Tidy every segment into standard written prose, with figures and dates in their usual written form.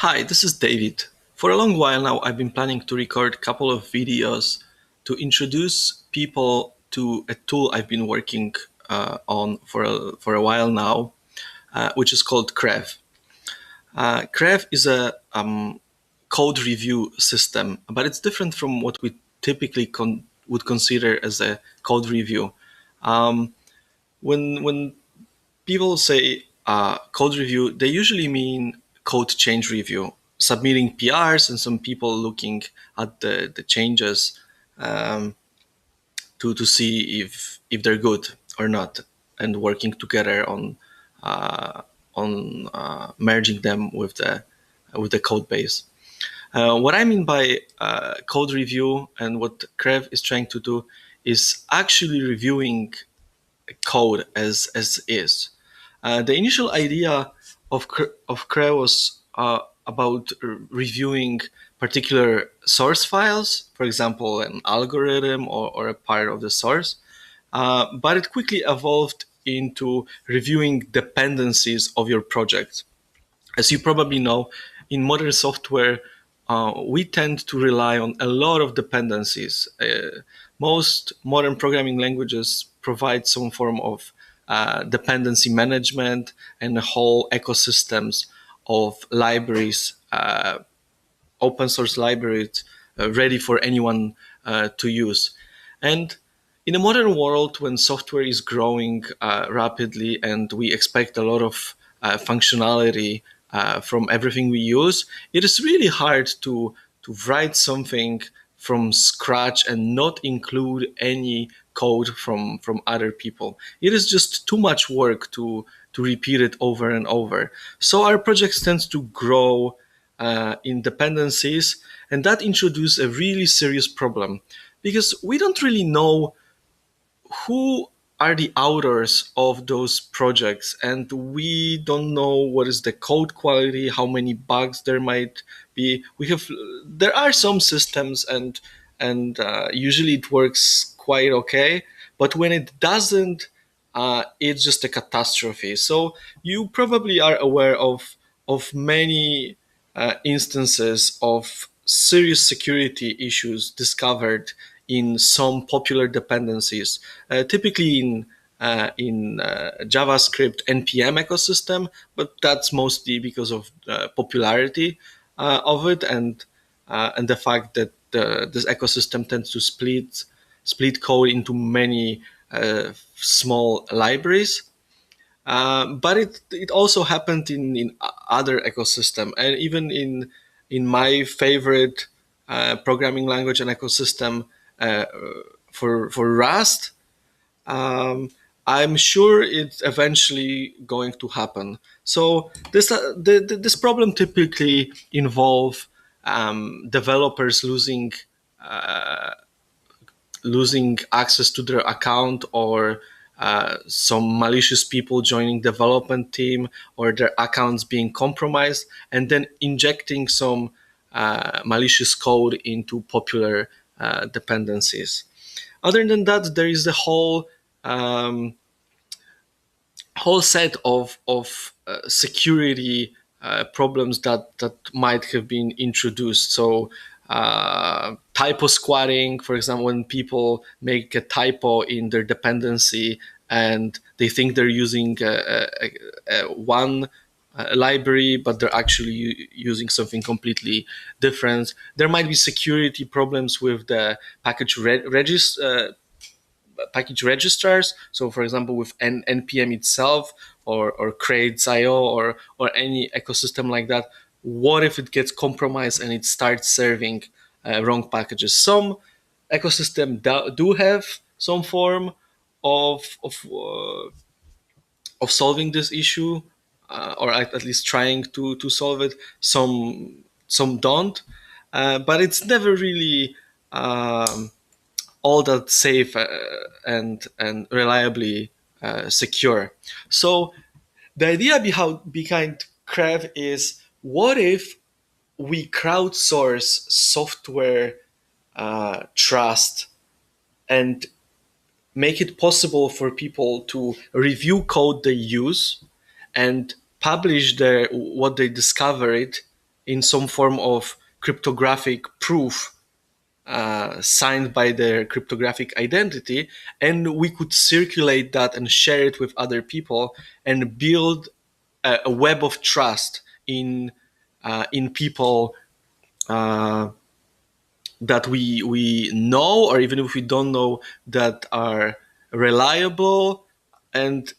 Hi, this is David. For a long while now, I've been planning to record a couple of videos to introduce people to a tool I've been working on for a while now, which is called Crev. Crev is a code review system, but it's different from what we typically would consider as a code review. Um, when people say code review, they usually mean code change review, submitting PRs and some people looking at the changes um, to see if they're good or not, and working together uh, on merging them with the code base. What I mean by code review and what Crev is trying to do is actually reviewing code as is. The initial idea of Cray was about reviewing particular source files, for example, an algorithm or a part of the source, but it quickly evolved into reviewing dependencies of your project. As you probably know, in modern software, we tend to rely on a lot of dependencies. Most modern programming languages provide some form of dependency management and whole ecosystems of libraries, open source libraries ready for anyone to use. And in a modern world, when software is growing rapidly and we expect a lot of functionality from everything we use, it is really hard to write something from scratch and not include any code from other people. It is just too much work to repeat it over and over. So our projects tend to grow in dependencies, and that introduced a really serious problem because we don't really know who are the authors of those projects, and we don't know what is the code quality, how many bugs there might be. There are some systems, and usually it works quite okay, but when it doesn't, it's just a catastrophe. So you probably are aware of many instances of serious security issues discovered in some popular dependencies, typically in JavaScript npm ecosystem, but that's mostly because of the popularity of it and the fact that this ecosystem tends to split code into many small libraries. But it also happened in other ecosystem, and even in my favorite programming language and ecosystem uh, for Rust. um, I'm sure it's eventually going to happen. So this problem typically involve developers losing access to their account, or some malicious people joining development team, or their accounts being compromised, and then injecting some malicious code into popular dependencies. Other than that, there is the um, whole set of security problems that might have been introduced. So typo squatting, for example, when people make a typo in their dependency and they think they're using one library, but they're actually using something completely different. There might be security problems with the package registrars. So, for example, with npm itself, or crates.io, or any ecosystem like that. What if it gets compromised and it starts serving wrong packages? Some ecosystem do have some form of solving this issue, or at least trying to solve it. Some don't, but it's never really all that safe and reliably secure. So the idea behind Crev is, what if we crowdsource software trust and make it possible for people to review code they use and publish what they discovered in some form of cryptographic proof signed by their cryptographic identity, and we could circulate that and share it with other people and build a web of trust in people uh, that we know, or even if we don't know, that are reliable, and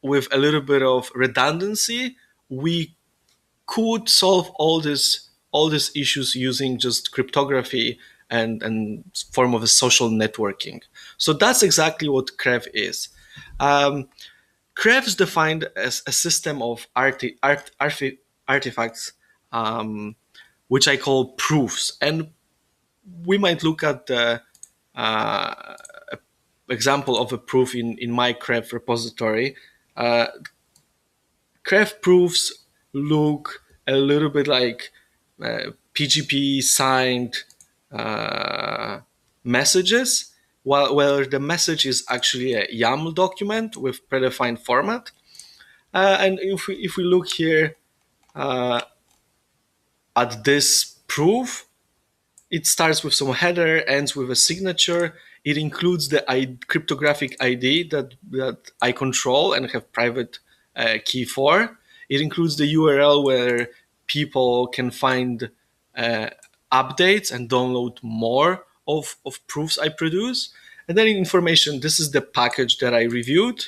with a little bit of redundancy, we could solve all these issues using just cryptography and form of a social networking. So that's exactly what CREV is. Um, CREV is defined as a system of artifacts, um, which I call proofs. And we might look at the uh, example of a proof in my CREV repository. Uh, CREV proofs look a little bit like PGP signed uh, messages, while where the message is actually a YAML document with predefined format. And if we look here uh, at this proof, it starts with some header, ends with a signature. It includes the cryptographic ID that I control and have private key for. It includes the URL where people can find uh, updates and download more of proofs I produce. And then information, this is the package that I reviewed.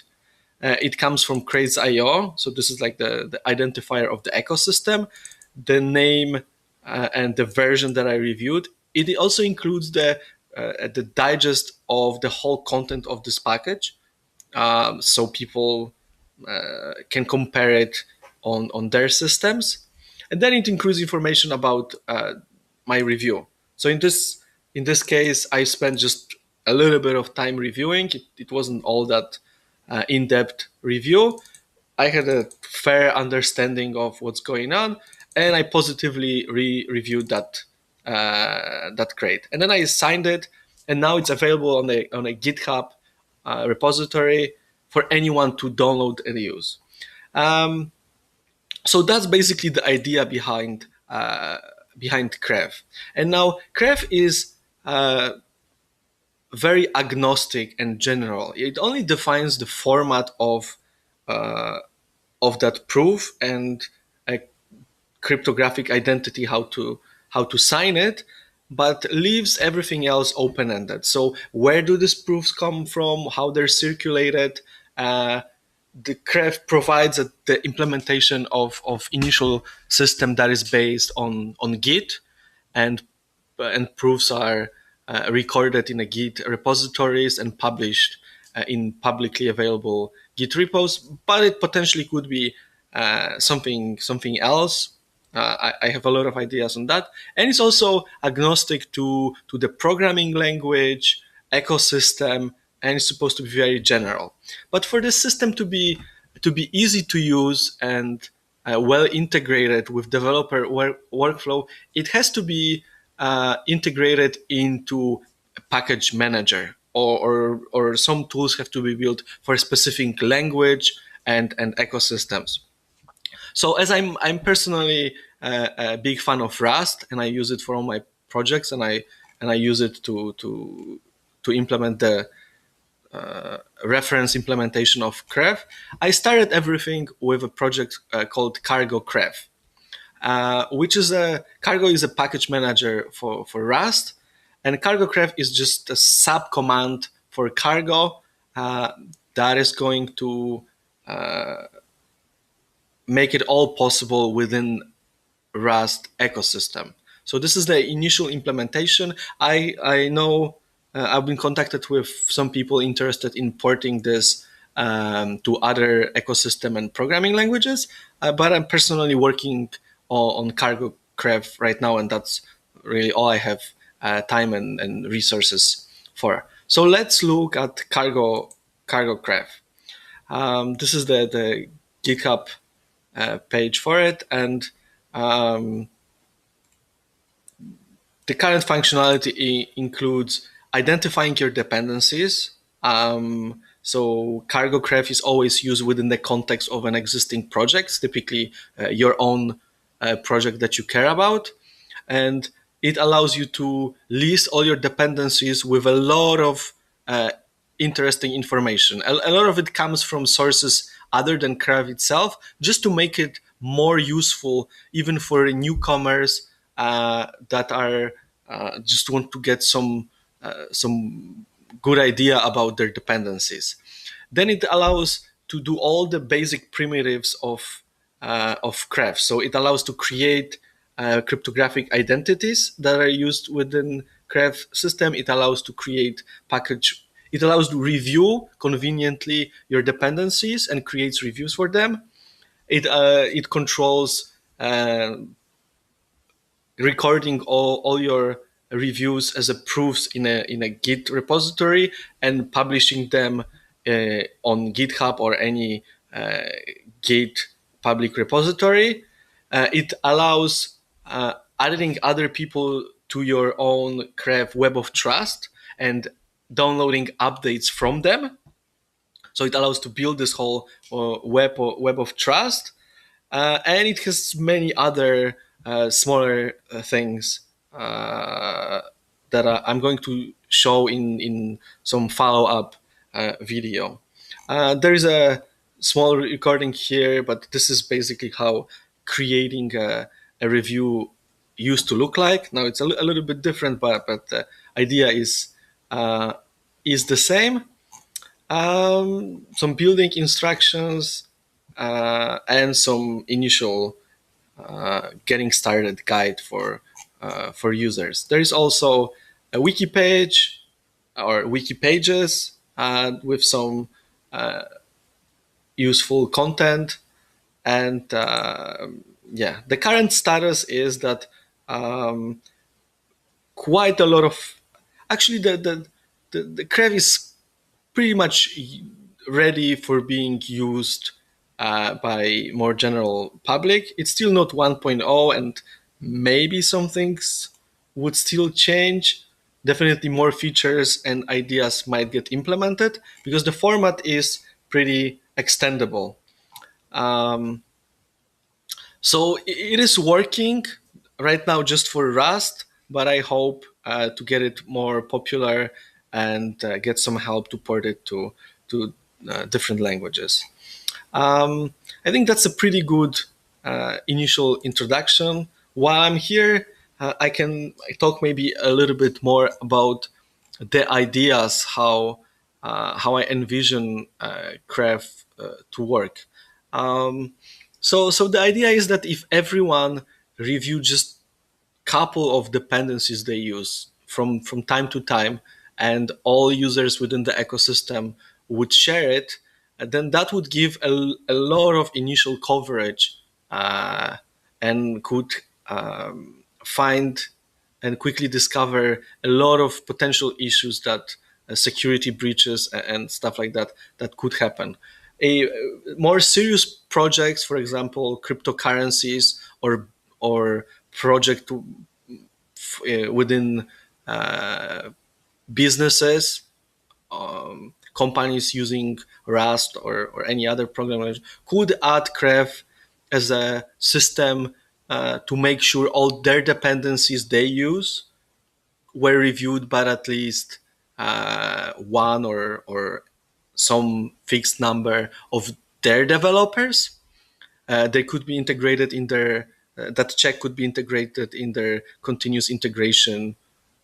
It comes from Crates.io. So this is like the identifier of the ecosystem, the name and the version that I reviewed. It also includes the digest of the whole content of this package, so people can compare it on their systems. And then it includes information about my review. So in this case, I spent just a little bit of time reviewing. It wasn't all that in-depth review. I had a fair understanding of what's going on, and I positively reviewed that crate. And then I signed it, and now it's available on a GitHub repository for anyone to download and use. Um, so that's basically the idea behind CREV. And now CREV is very agnostic and general. It only defines the format of that proof and a cryptographic identity, how to sign it, but leaves everything else open-ended. So where do these proofs come from, how they're circulated? The CREV provides the implementation of initial system that is based on Git, and proofs are recorded in a Git repositories and published in publicly available Git repos. But it potentially could be something else. I have a lot of ideas on that, and it's also agnostic to the programming language, ecosystem, and it's supposed to be very general. But for the system to be easy to use and well integrated with developer workflow, it has to be integrated into a package manager, or some tools have to be built for a specific language and ecosystems. So as I'm personally a big fan of Rust, and I use it for all my projects, and I use it to implement the reference implementation of CREV. I started everything with a project called cargo-crev, which is Cargo is a package manager for Rust, and cargo-crev is just a sub command for cargo that is going to make it all possible within Rust ecosystem. So this is the initial implementation. I know I've been contacted with some people interested in porting this to other ecosystem and programming languages, but I'm personally working on Cargo Crev right now, and that's really all I have time and resources for. So let's look at Cargo Crev. This is the GitHub page for it, and the current functionality includes identifying your dependencies. So cargo-crev is always used within the context of an existing project, typically your own project that you care about, and it allows you to list all your dependencies with a lot of interesting information. A lot of it comes from sources other than Crev itself, just to make it more useful, even for newcomers that are just want to get some good idea about their dependencies. Then it allows to do all the basic primitives of Crev. So it allows to create cryptographic identities that are used within Crev system. It allows to create package. It allows to review conveniently your dependencies and creates reviews for them. It controls recording all your reviews as a proofs in a Git repository and publishing them on GitHub or any Git public repository. It allows adding other people to your own Crev Web of Trust and downloading updates from them. So it allows to build this whole web of trust, and it has many other smaller things that I'm going to show in some follow-up video. There is a small recording here, but this is basically how creating a review used to look like. Now it's a little bit different, but the idea is the same. Some building instructions and some initial getting started guide for users. There is also a wiki page or wiki pages with some useful content. And yeah, the current status is that quite a lot of actually the Crev is pretty much ready for being used by more general public. It's still not 1.0, and maybe some things would still change. Definitely more features and ideas might get implemented because the format is pretty extendable. Um, so it is working right now just for Rust, but I hope to get it more popular and get some help to port it to different languages. I think that's a pretty good initial introduction. While I'm here, I can talk maybe a little bit more about the ideas how I envision Crev to work. Um, so the idea is that if everyone review just couple of dependencies they use from time to time, and all users within the ecosystem would share it, then that would give a lot of initial coverage and could find and quickly discover a lot of potential issues that security breaches and stuff like that that could happen. A more serious projects, for example, cryptocurrencies or project within businesses, companies using Rust or any other programming language could add Crev as a system to make sure all their dependencies they use were reviewed by at least one or some fixed number of their developers. They could be integrated in their that check could be integrated in their continuous integration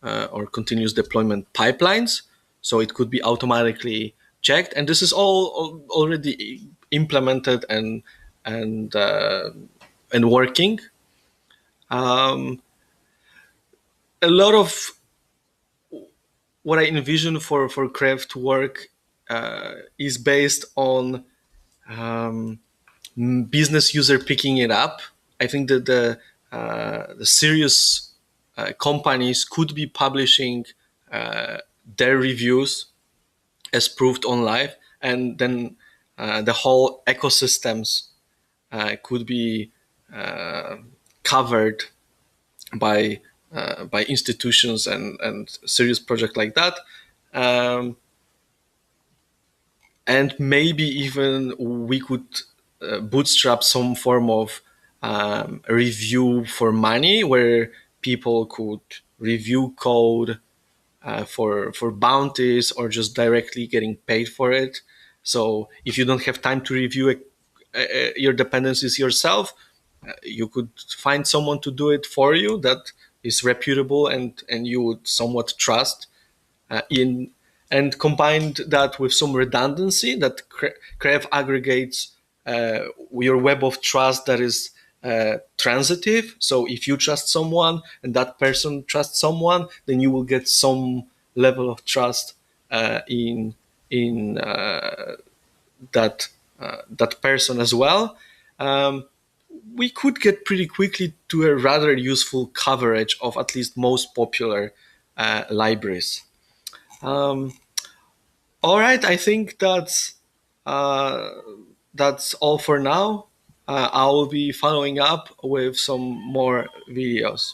or continuous deployment pipelines. So it could be automatically checked, and this is all already implemented and working. Um, a lot of what I envision for Crev to work is based on business user picking it up. I think that the serious companies could be publishing their reviews as proved on live, and then the whole ecosystems could be covered by institutions and serious project like that. Um, and maybe even we could bootstrap some form of a review for money where people could review code for bounties or just directly getting paid for it. So if you don't have time to review your dependencies yourself, you could find someone to do it for you that is reputable and you would somewhat trust in, and combined that with some redundancy that crev aggregates your web of trust that is transitive. So if you trust someone and that person trusts someone, then you will get some level of trust in that person as well. Um, we could get pretty quickly to a rather useful coverage of at least most popular libraries. Um, all right, I think uh, that's all for now. I will be following up with some more videos.